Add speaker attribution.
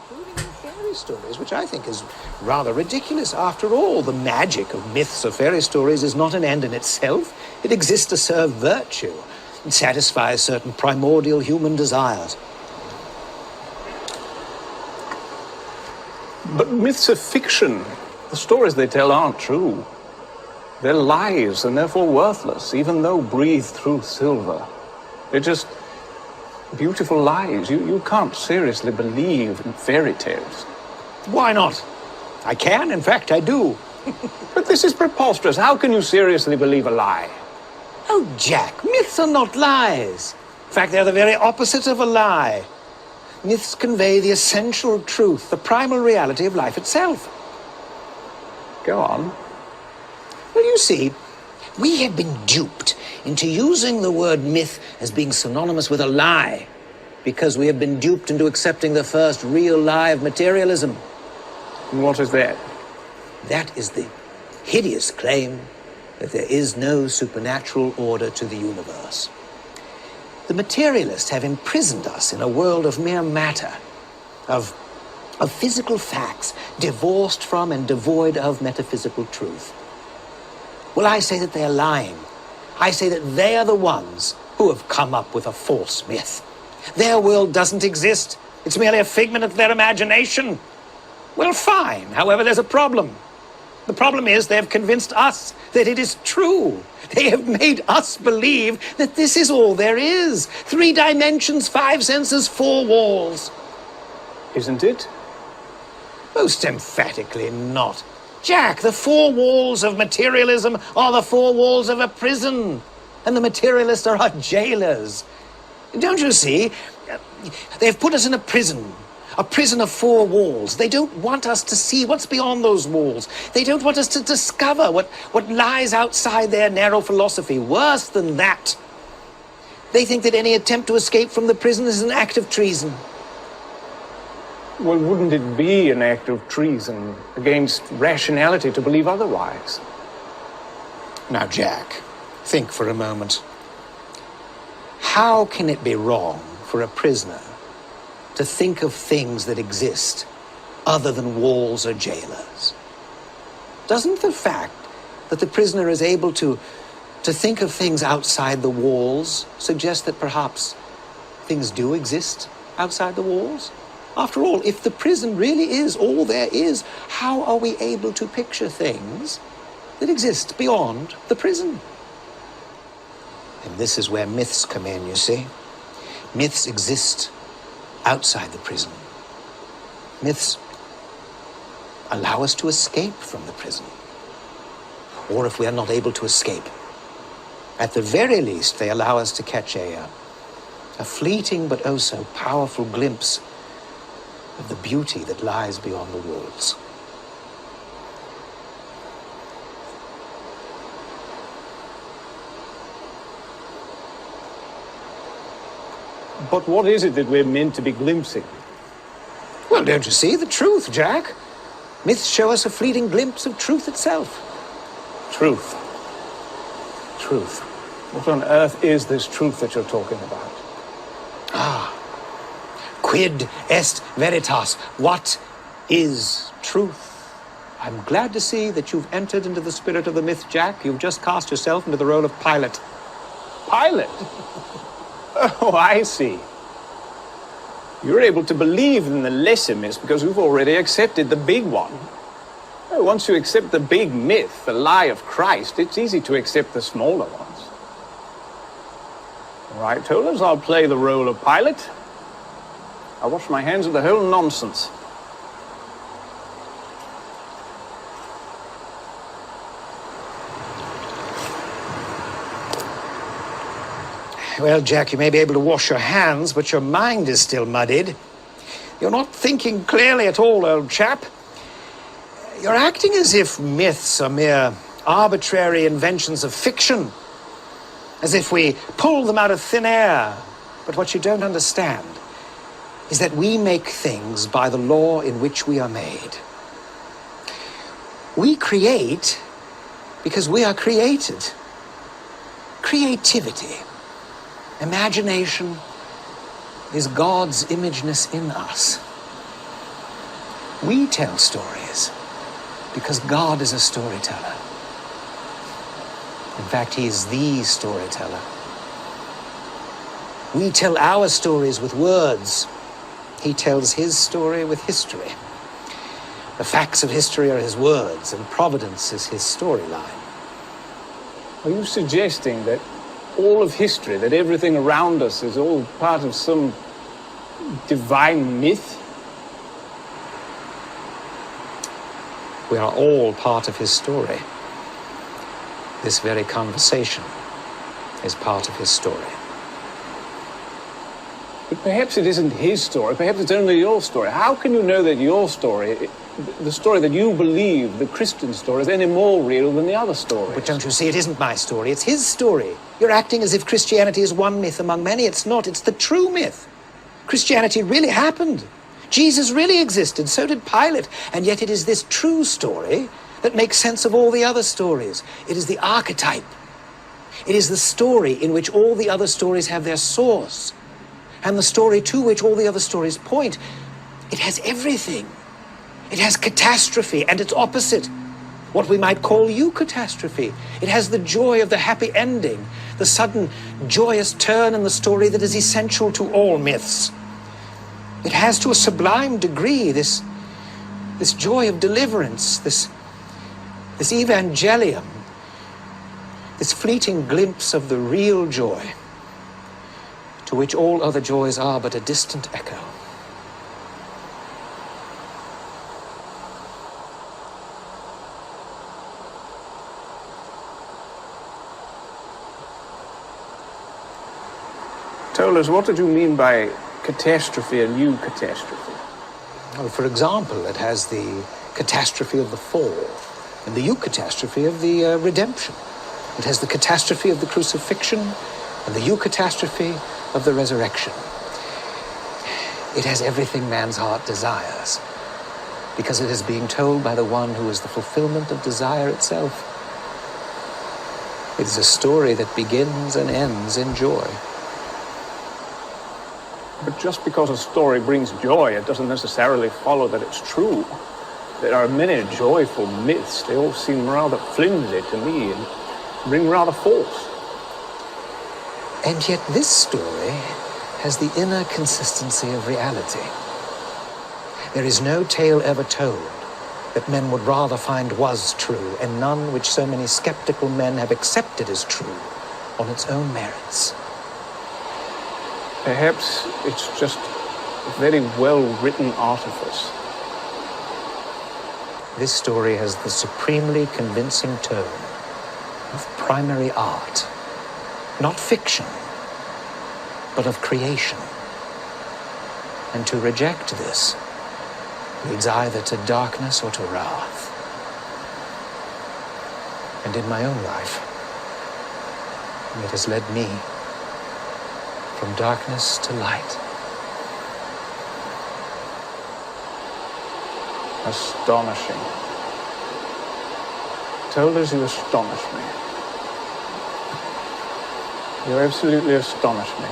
Speaker 1: including in fairy stories, which I think is rather ridiculous. After all, the magic of myths or fairy stories is not an end in itself. It exists to serve virtue and satisfy certain primordial human desires.
Speaker 2: But myths are fiction. The stories they tell aren't true. They're lies and therefore worthless, even though breathed through silver. They're just beautiful lies. You can't seriously believe in fairy tales.
Speaker 1: Why not? I can, in fact, I do.
Speaker 2: But this is preposterous. How can you seriously believe a lie?
Speaker 1: Oh, Jack, myths are not lies. In fact, they're the very opposite of a lie. Myths convey the essential truth, the primal reality of life itself.
Speaker 2: Go on.
Speaker 1: Well, you see, we have been duped into using the word myth as being synonymous with a lie, because we have been duped into accepting the first real lie of materialism.
Speaker 2: And what is that?
Speaker 1: That is the hideous claim that there is no supernatural order to the universe. The materialists have imprisoned us in a world of mere matter, of physical facts, divorced from and devoid of metaphysical truth. Well, I say that they are lying. I say that they are the ones who have come up with a false myth. Their world doesn't exist. It's merely a figment of their imagination. Well, fine. However, there's a problem. The problem is they have convinced us that it is true. They have made us believe that this is all there is. 3 dimensions, 5 senses, 4 walls.
Speaker 2: Isn't it?
Speaker 1: Most emphatically not. Jack, the 4 walls of materialism are the 4 walls of a prison. And the materialists are our jailers. Don't you see? They've put us in a prison of 4 walls. They don't want us to see what's beyond those walls. They don't want us to discover what lies outside their narrow philosophy. Worse than that, they think that any attempt to escape from the prison is an act of treason.
Speaker 2: Well, wouldn't it be an act of treason against rationality to believe otherwise?
Speaker 1: Now, Jack, think for a moment. How can it be wrong for a prisoner to think of things that exist other than walls or jailers? Doesn't the fact that the prisoner is able to think of things outside the walls suggest that perhaps things do exist outside the walls? After all, if the prison really is all there is, how are we able to picture things that exist beyond the prison? And this is where myths come in, you see. Myths exist outside the prison. Myths allow us to escape from the prison. Or if we are not able to escape, at the very least, they allow us to catch a fleeting but oh so powerful glimpse of the beauty that lies beyond the walls.
Speaker 2: But what is it that we're meant to be glimpsing?
Speaker 1: Well, don't you see? The truth, Jack. Myths show us a fleeting glimpse of truth itself.
Speaker 2: Truth. Truth. What on earth is this truth that you're talking about?
Speaker 1: Quid est veritas? What is truth? I'm glad to see that you've entered into the spirit of the myth, Jack. You've just cast yourself into the role of Pilate.
Speaker 2: Pilate? Oh, I see. You're able to believe in the lesser myths because you've already accepted the big one. Once you accept the big myth, the lie of Christ, it's easy to accept the smaller ones. All right, Tollers, I'll play the role of Pilate. I'll wash my hands of the whole nonsense.
Speaker 1: Well, Jack, you may be able to wash your hands, but your mind is still muddied. You're not thinking clearly at all, old chap. You're acting as if myths are mere arbitrary inventions of fiction, as if we pull them out of thin air. But what you don't understand is that we make things by the law in which we are made. We create because we are created. Creativity, imagination, is God's imageness in us. We tell stories because God is a storyteller. In fact, he is the storyteller. We tell our stories with words. He tells his story with history. The facts of history are his words, and providence is his storyline.
Speaker 2: Are you suggesting that all of history, that everything around us is all part of some divine myth?
Speaker 1: We are all part of his story. This very conversation is part of his story.
Speaker 2: But perhaps it isn't his story, perhaps it's only your story. How can you know that your story, the story that you believe, the Christian story, is any more real than the other stories?
Speaker 1: But don't you see, it isn't my story, it's his story. You're acting as if Christianity is one myth among many. It's not, it's the true myth. Christianity really happened. Jesus really existed, so did Pilate. And yet it is this true story that makes sense of all the other stories. It is the archetype. It is the story in which all the other stories have their source, and the story to which all the other stories point. It has everything. It has catastrophe and its opposite, what we might call eucatastrophe. It has the joy of the happy ending, the sudden joyous turn in the story that is essential to all myths. It has to a sublime degree this joy of deliverance, this evangelium, this fleeting glimpse of the real joy, to which all other joys are but a distant echo.
Speaker 2: Tell us, what did you mean by catastrophe and eucatastrophe?
Speaker 1: Well, for example, it has the catastrophe of the fall and the eucatastrophe of the redemption. It has the catastrophe of the crucifixion and the eucatastrophe of the resurrection. It has everything man's heart desires, because it is being told by the one who is the fulfillment of desire itself. It is a story that begins and ends in joy.
Speaker 2: But just because a story brings joy, it doesn't necessarily follow that it's true. There are many joyful myths. They all seem rather flimsy to me and ring rather false.
Speaker 1: And yet this story has the inner consistency of reality. There is no tale ever told that men would rather find was true, and none which so many skeptical men have accepted as true on its own merits.
Speaker 2: Perhaps it's just a very well-written artifice.
Speaker 1: This story has the supremely convincing tone of primary art, not fiction, but of creation. And to reject this leads either to darkness or to wrath. And in my own life, it has led me from darkness to light.
Speaker 2: Astonishing. Tolders, you astonish me. You absolutely astonish me.